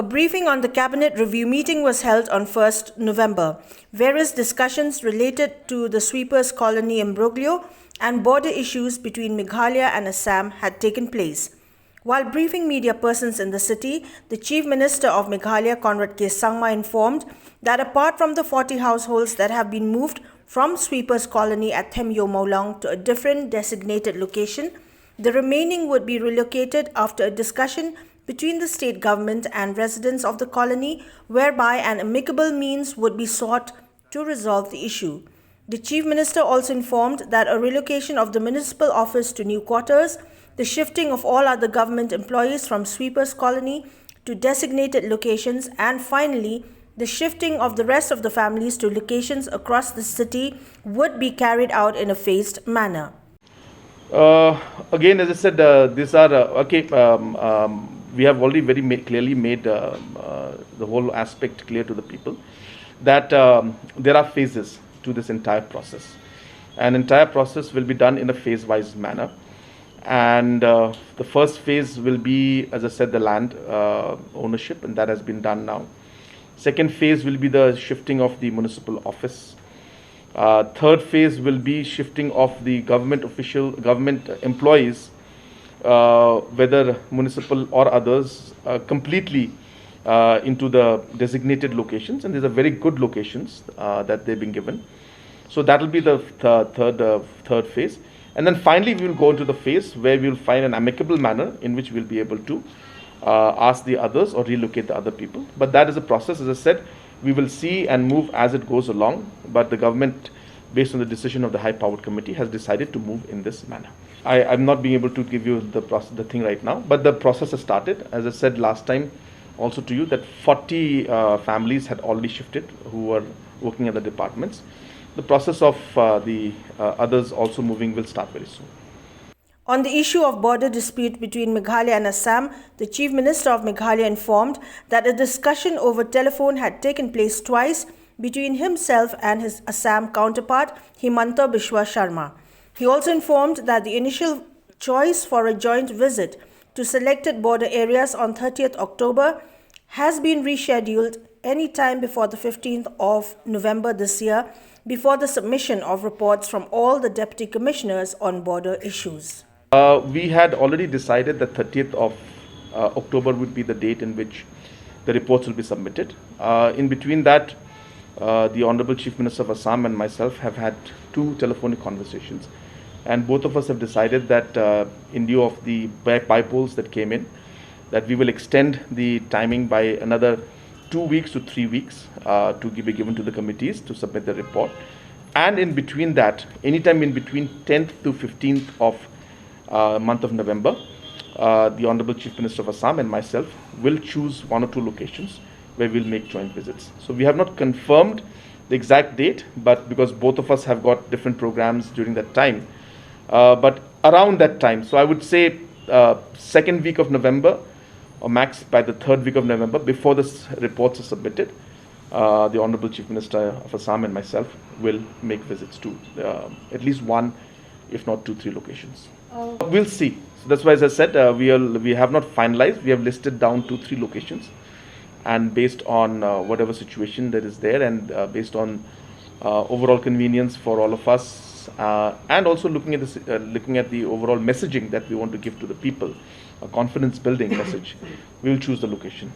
A briefing on the Cabinet review meeting was held on 1st November. Various discussions related to the sweepers colony imbroglio and border issues between Meghalaya and Assam had taken place. While briefing media persons in the city, the Chief Minister of Meghalaya, Conrad K. Sangma, informed that apart from the 40 households that have been moved from sweepers colony at Themyo Maulong to a different designated location, the remaining would be relocated after a discussion between the state government and residents of the colony, whereby an amicable means would be sought to resolve the issue. The Chief Minister also informed that a relocation of the municipal office to new quarters, the shifting of all other government employees from sweepers colony to designated locations, and finally, the shifting of the rest of the families to locations across the city would be carried out in a phased manner. Again, as I said, these are we have already very clearly made the whole aspect clear to the people that there are phases to this entire process. An entire process will be done in a phase-wise manner, and the first phase will be, as I said, the land ownership, and that has been done now. Second phase will be the shifting of the municipal office. Third phase will be shifting of the government employees, whether municipal or others, completely into the designated locations, and these are very good locations that they've been given. So that will be the third phase, and then finally we will go into the phase where we will find an amicable manner in which we'll be able to ask the others or relocate the other people. But that is a process. As I said, we will see and move as it goes along, but the government, based on the decision of the high-powered committee, has decided to move in this manner. I'm not being able to give you the thing right now, but the process has started. As I said last time also to you, that 40 families had already shifted who were working at the departments. The process of the others also moving will start very soon. On the issue of border dispute between Meghalaya and Assam, the Chief Minister of Meghalaya informed that a discussion over telephone had taken place twice between himself and his Assam counterpart, Himanta Biswa Sharma. He also informed that the initial choice for a joint visit to selected border areas on 30th October has been rescheduled any time before the 15th of November this year, before the submission of reports from all the deputy commissioners on border issues. We had already decided that 30th of October would be the date in which the reports will be submitted. In between that, the Honorable Chief Minister of Assam and myself have had 2 telephonic conversations, and both of us have decided that in view of the bypolls that came in, that we will extend the timing by another 2 weeks to 3 weeks to be given to the committees to submit the report. And in between that, anytime in between 10th to 15th of month of November, the Honorable Chief Minister of Assam and myself will choose 1 or 2 locations where we'll make joint visits. So we have not confirmed the exact date, but because both of us have got different programs during that time, but around that time, so I would say second week of November or max by the 3rd week of November, before the reports are submitted, the Honorable Chief Minister of Assam and myself will make visits to at least 1, if not 2, 3 locations. We'll see. So that's why, as I said, we have not finalized. We have listed down 2, 3 locations, and based on whatever situation that is there, and based on overall convenience for all of us, and also looking at the overall messaging that we want to give to the people, a confidence building message, we will choose the location.